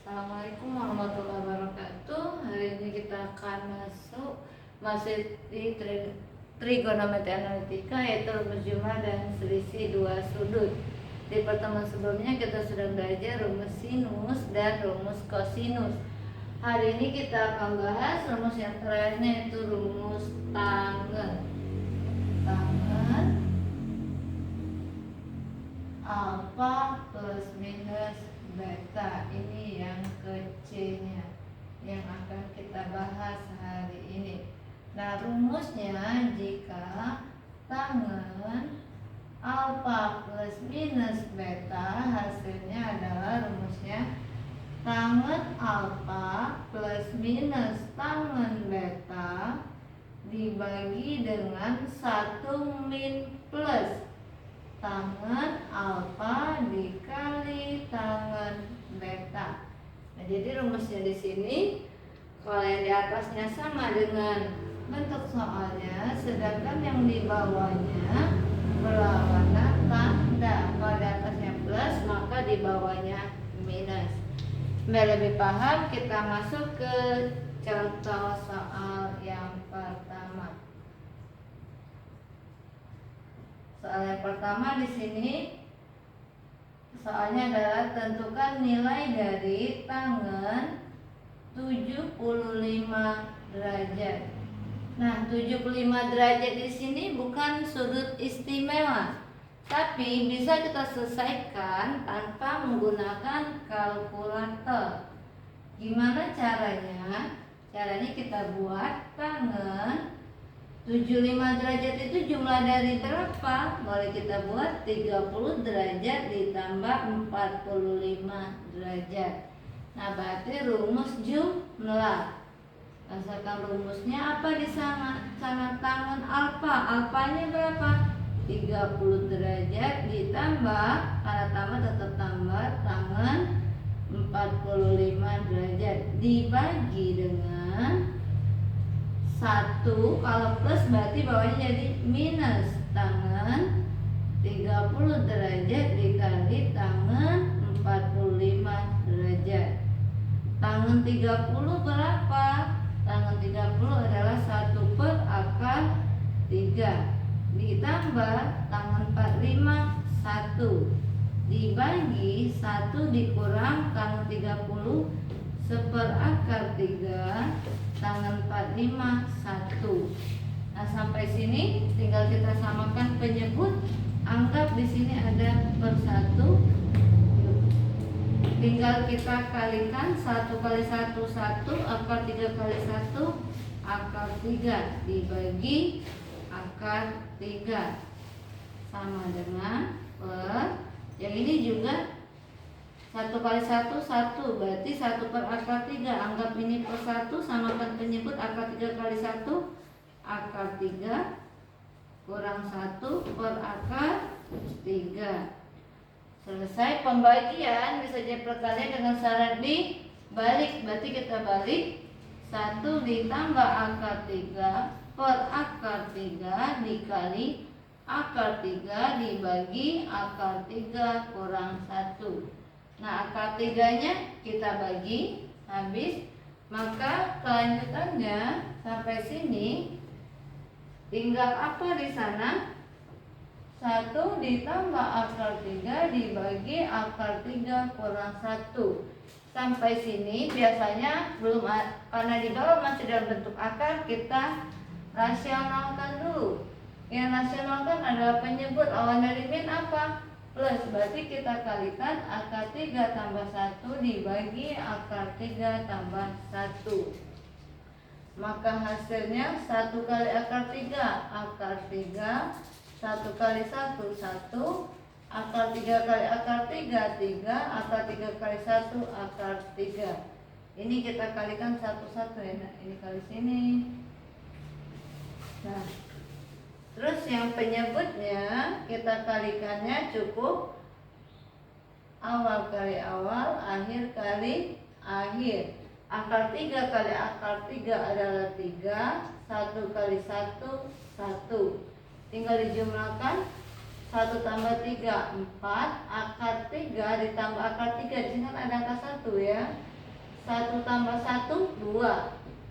Assalamualaikum warahmatullahi wabarakatuh. Hari ini kita akan masih di trigonometri analitika, yaitu rumus jumlah dan selisih dua sudut. Di pertemuan sebelumnya kita sudah belajar rumus sinus dan rumus kosinus. Hari ini kita akan bahas rumus yang terakhirnya, yaitu rumus tangen. Alfa plus minus beta, ini yang kecilnya yang akan kita bahas hari ini. Nah, rumusnya jika tangen alfa plus minus beta, hasilnya adalah rumusnya tangen alfa plus minus tangen beta dibagi dengan 1 min plus tangen alfa dikali tangen beta. Nah, jadi rumusnya di sini, kalau yang di atasnya sama dengan bentuk soalnya, sedangkan yang di bawahnya berlawanan tanda. Kalau di atasnya plus, maka di bawahnya minus. Biar lebih paham, kita masuk ke contoh soal yang pertama. Soal yang pertama di sini soalnya adalah tentukan nilai dari tangen 75 derajat. Nah, 75 derajat di sini bukan sudut istimewa, tapi bisa kita selesaikan tanpa menggunakan kalkulator. Gimana caranya? Caranya kita buat tangen 75 derajat itu jumlah dari berapa? Boleh kita buat 30 derajat ditambah 45 derajat. Nah, berarti rumus jumlah. Asalkan rumusnya apa di sana? Sana tangen alfa. Alfanya berapa? 30 derajat ditambah, karena tambah tetap tambah, tangen 45 derajat dibagi dengan 1. Kalau plus berarti bawahnya jadi minus, tangen 30 derajat dikali tangen 45 derajat. Tangen 30 berapa? Tangen 30 adalah 1 per akar 3 ditambah tangen 45 1 dibagi 1 dikurang tangen 30 1/akar 3 tangen 45 1. Nah, sampai sini tinggal kita samakan penyebut. Anggap di sini ada per 1. Tinggal kita kalikan 1 kali 1 1, akar 3 kali 1 akar 3 dibagi akar 3 sama dengan per, yang ini juga 1 kali 1 1, berarti 1 per akar 3. Anggap ini per 1, samakan penyebut, akar 3 kali 1 akar 3 kurang 1 per akar 3. Selesai pembagian. Bisa jadi perkalian dengan syarat dibalik. Berarti kita balik 1 ditambah akar 3 per akar 3 dikali akar 3 dibagi akar 3 kurang 1. Nah, akar 3-nya kita bagi habis, maka kelanjutannya sampai sini tinggal apa di sana? 1 ditambah akar 3 dibagi akar 3 kurang 1. Sampai sini biasanya belum, karena di bawah masih dalam bentuk akar, kita rasionalkan dulu. Yang rasionalkan adalah penyebut, lawan dari min apa? Plus, berarti kita kalikan akar 3 tambah 1 dibagi akar 3 tambah 1. Maka hasilnya 1 kali akar 3 akar 3, 1 kali 1 1, akar 3 kali akar 3 3, akar 3 kali 1 akar 3. Ini kita kalikan satu-satu ya. Nah, ini kali sini. Nah, terus yang penyebutnya kita kalikannya cukup awal kali awal, akhir kali akhir. Akar 3 kali akar 3 adalah 3, 1 kali 1 1. Tinggal dijumlahkan, 1 tambah 3 4, akar 3 ditambah akar 3, di sini kan ada angka 1 ya. 1 tambah 1, 2.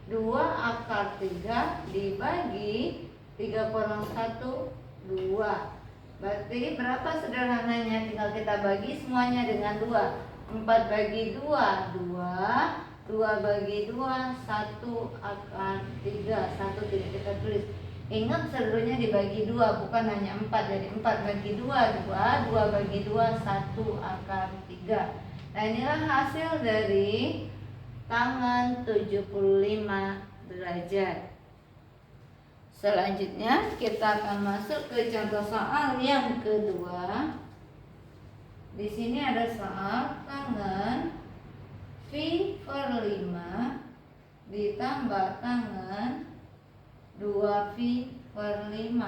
2 akar 3 dibagi 3 kurang 1, 2. Berarti berapa sederhananya? Tinggal kita bagi semuanya dengan 2. 4 bagi 2, 2. 2 bagi 2, 1 akar 3. 1 tidak kita tulis. Ingat seluruhnya dibagi 2, bukan hanya 4. Jadi 4 bagi 2, 2. 2 bagi 2, 1 akar 3. Nah, inilah hasil dari tangan 75 derajat. Selanjutnya kita akan masuk ke contoh soal yang kedua. Di sini ada soal tangan V/5 ditambah tangan 2V/5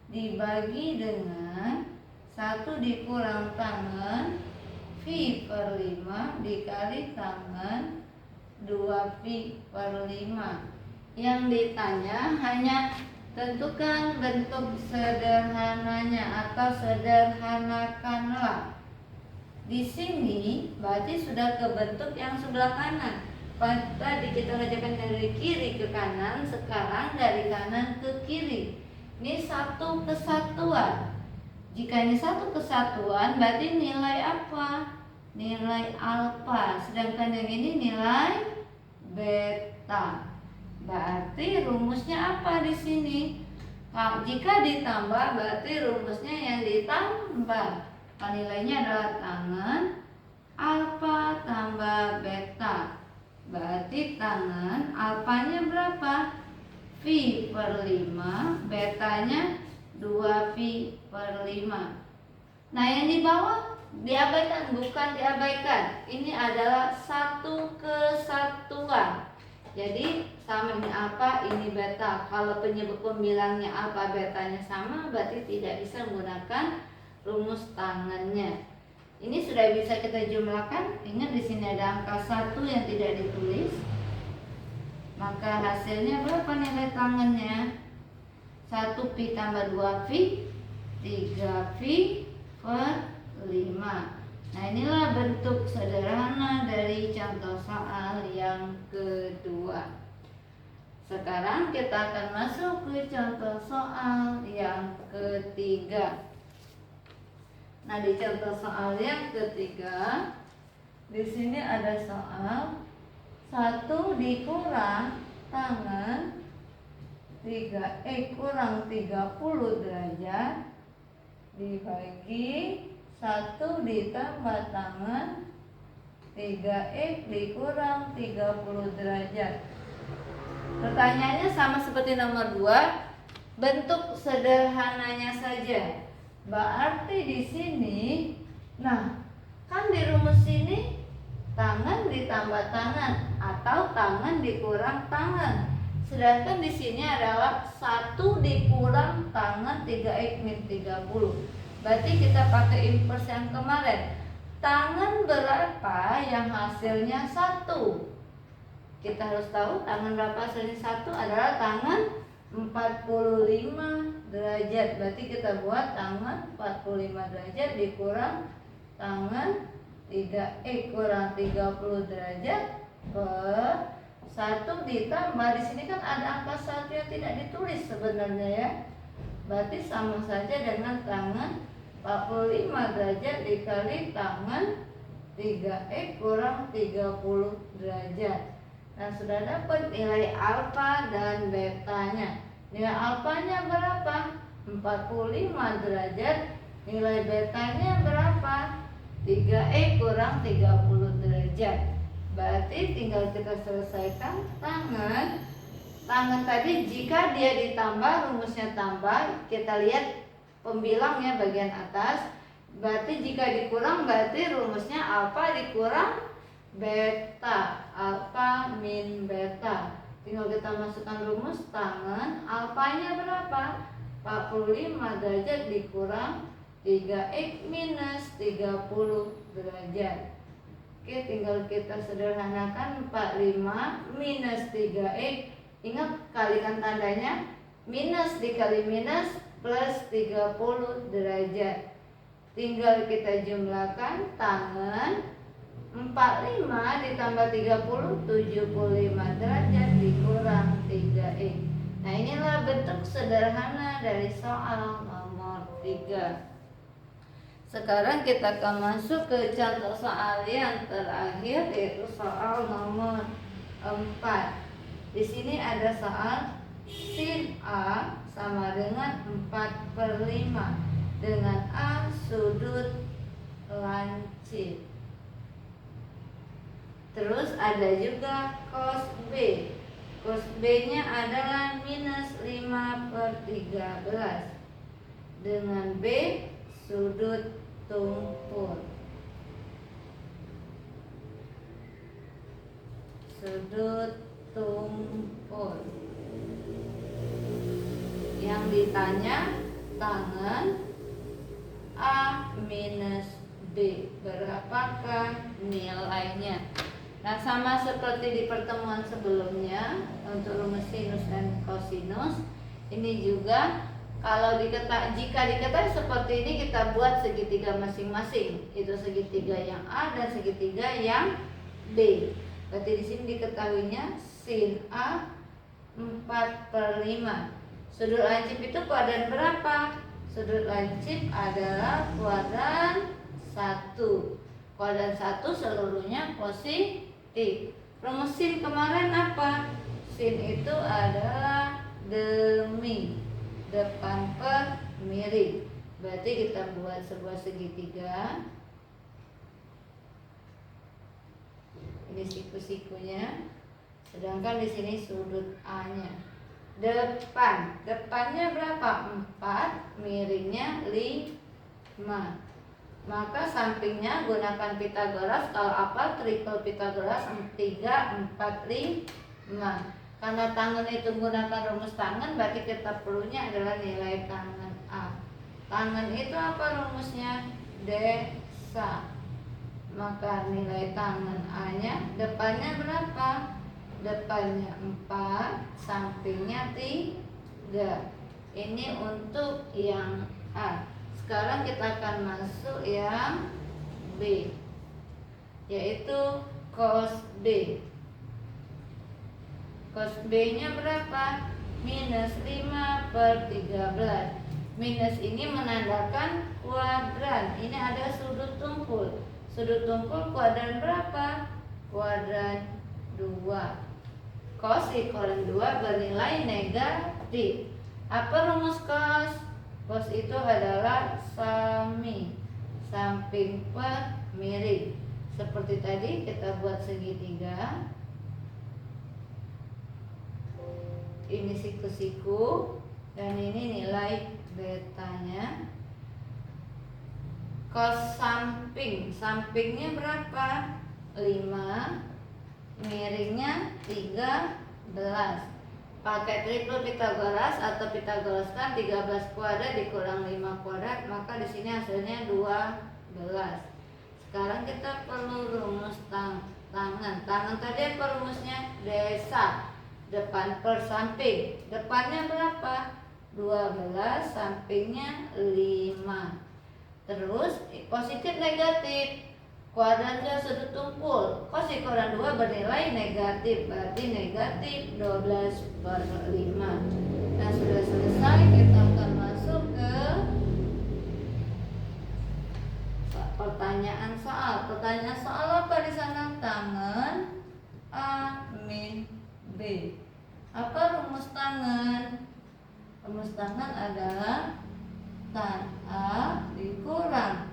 dibagi dengan 1 dikurang tangan V/5 dikali tangan 2V/5. Yang ditanya hanya tentukan bentuk sederhananya atau sederhanakanlah. Di sini berarti sudah ke bentuk yang sebelah kanan. Tadi kita kerjakan dari kiri ke kanan, sekarang dari kanan ke kiri. Ini satu kesatuan. Jika ini satu kesatuan, berarti nilai apa? Nilai alfa. Sedangkan yang ini nilai beta. Berarti rumusnya apa di sini? Jika ditambah, berarti rumusnya yang ditambah. Nilainya adalah tangan alfa tambah beta. Berarti tangan alfanya berapa? V/5, betanya 2V/5. Nah, yang di bawah diabaikan, bukan diabaikan. Ini adalah satu kesatuan. Jadi sama ini alfa, ini beta. Kalau penyebut pembilangnya alfa, betanya sama, berarti tidak bisa menggunakan rumus tangannya. Ini sudah bisa kita jumlahkan. Ingat di sini ada angka 1 yang tidak ditulis. Maka hasilnya berapa nilai tangannya? 1V tambah 2V, 3V/5. Nah, inilah bentuk sederhana dari contoh soal yang kedua. Sekarang kita akan masuk ke contoh soal yang ketiga. Nah, di contoh soal yang ketiga, di sini ada soal 1 dikurang tangan 3x kurang 30 derajat dibagi 1 ditambah tangan 3x dikurang 30 derajat. Pertanyaannya sama seperti nomor 2, bentuk sederhananya saja. Berarti di sini, nah, kan di rumus ini tangan ditambah tangan atau tangan dikurang tangan. Sedangkan di sini adalah 1 dikurang tangan 3x min 30. Berarti kita pakai inverse yang kemarin. Tangan berapa yang hasilnya 1? Kita harus tahu tangan berapa hasilnya 1 adalah tangan 45 derajat. Berarti kita buat tangan 45 derajat dikurang tangan 3x kurang 30 derajat per 1 ditambah. Di sini kan ada angka 1 yang tidak ditulis sebenarnya ya. Berarti sama saja dengan tangan 45 derajat dikali tangan 3x kurang 30 derajat. Nah, sudah dapat nilai alfa dan betanya. Nilai alfanya berapa? 45 derajat. Nilai betanya berapa? 3x kurang 30 derajat. Berarti tinggal kita selesaikan tangan. Tangan tadi jika dia ditambah, rumusnya tambah. Kita lihat pembilangnya bagian atas. Berarti jika dikurang, berarti rumusnya alfa dikurang beta, alfa min beta. Tinggal kita masukkan rumus tangan. Alfanya berapa? 45 derajat dikurang 3x minus 30 derajat. Oke, tinggal kita sederhanakan. 45 minus 3x. Ingat, kalikan tandanya. Minus dikali minus plus 30 derajat. Tinggal kita jumlahkan tangan 45 ditambah 30 75 derajat dikurang 3x. Nah, inilah bentuk sederhana dari soal nomor 3. Sekarang kita akan masuk ke contoh soal yang terakhir, yaitu soal nomor 4. Di sini ada soal sin A sama dengan 4/5 dengan A sudut lancip. Terus ada juga cos B. Cos B-nya adalah minus 5/13 dengan B sudut tumpul. Sudut tumpul. Yang ditanya tangan A minus B, berapakah nilainya? Nah, sama seperti di pertemuan sebelumnya untuk rumus sinus dan kosinus, ini juga jika diketahui seperti ini, kita buat segitiga masing-masing. Itu segitiga yang A dan segitiga yang B. Berarti di sini diketahuinya sin A 4/5. Sudut lancip itu kuadran berapa? Sudut lancip adalah kuadran 1. Kuadran 1 seluruhnya positif. Rumus sin kemarin apa? Sin itu adalah demi, depan per miring. Berarti kita buat sebuah segitiga. Ini siku-sikunya. Sedangkan di sini sudut A-nya. Depannya berapa? 4, miringnya 5. Maka sampingnya gunakan Pythagoras. Kalau apa? Triple Pythagoras 3, 4, 5. Karena tangan itu menggunakan rumus tangan, berarti kita perlunya adalah nilai tangan A. Tangan itu apa rumusnya? Desa. Maka nilai tangan A-nya depannya berapa? Depannya 4, sampingnya 3. Ini untuk yang A. Sekarang kita akan masuk yang B, yaitu cos B. Cos B-nya berapa? Minus 5/13. Minus ini menandakan kuadran. Ini ada sudut tumpul. Sudut tumpul kuadran berapa? Kuadran 2. Cos kuadran 2 bernilai negatif. Apa rumus cos? Cos itu adalah sami, samping per miring. Seperti tadi kita buat segitiga. Ini siku-siku dan ini nilai betanya. Cos samping, sampingnya berapa? 5, miringnya 13. Pakai triple Pythagoras atau Pythagoras kan 13 kuadrat dikurang 5 kuadrat, maka di sini hasilnya 12. Sekarang kita perlu rumus tangan. Tangan tadi apa rumusnya? Desa. Depan per samping. Depannya berapa? 12, sampingnya 5. Terus positif negatif. Kuadrannya sudut tumpul. Cos kuadran 2 bernilai negatif, berarti negatif 12/5. Nah, sudah selesai, kita akan masuk ke pertanyaan soal. Pertanyaan soal apa di sana? Tangan A min B. Apa rumus tangan? Rumus tangan adalah tan A dikurang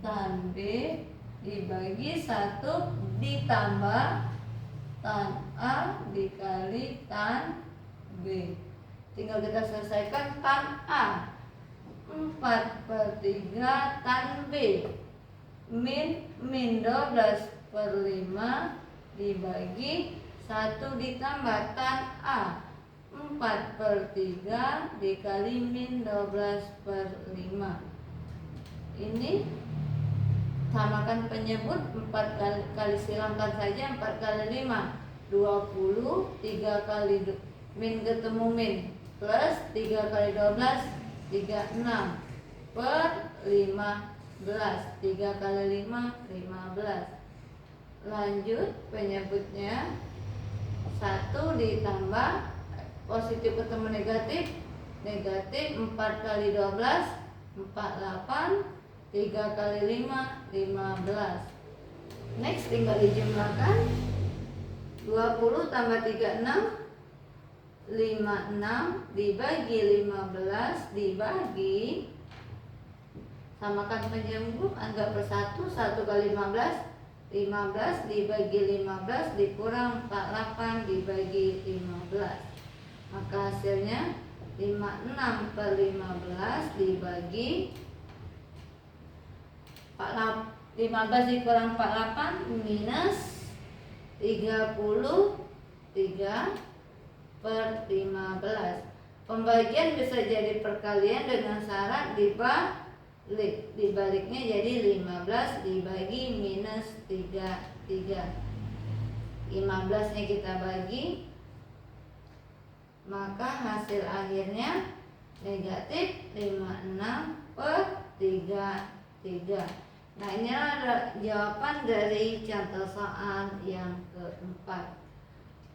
tan B dibagi 1 ditambah tan A dikali tan B. Tinggal kita selesaikan tan A. 4/3 tan B min 12/5 dibagi 1 ditambah tan A. 4/3 dikali min 12/5. Ini samakan penyebut, 4 kali silangkan saja. 4 kali 5 20, 3 kali min ketemu min, plus 3 kali 12 36 per 15. 3 kali 5 15. Lanjut penyebutnya. 1 ditambah positif ketemu negatif. Negatif 4 kali 12 48, 3 kali 5 15. Next tinggal dijumlahkan. 20 tambah 36 56 dibagi 15 dibagi, samakan penjumlah, anggap persatu. 1 kali 15 15 dibagi 15 dikurang 48 dibagi 15. Maka hasilnya 56 per 15 dibagi 15 dikurang 48 minus 33 per 15. Pembagian bisa jadi perkalian dengan syarat dibaliknya jadi 15 dibagi minus 33. 15 nya kita bagi, maka hasil akhirnya negatif 56 per 33. Nah, ini adalah jawaban dari contoh soal yang keempat.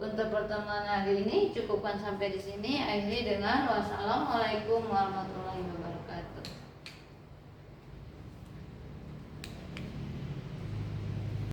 Untuk pertemuan hari ini cukupkan sampai di sini. Akhiri dengan wassalamualaikum warahmatullahi wabarakatuh.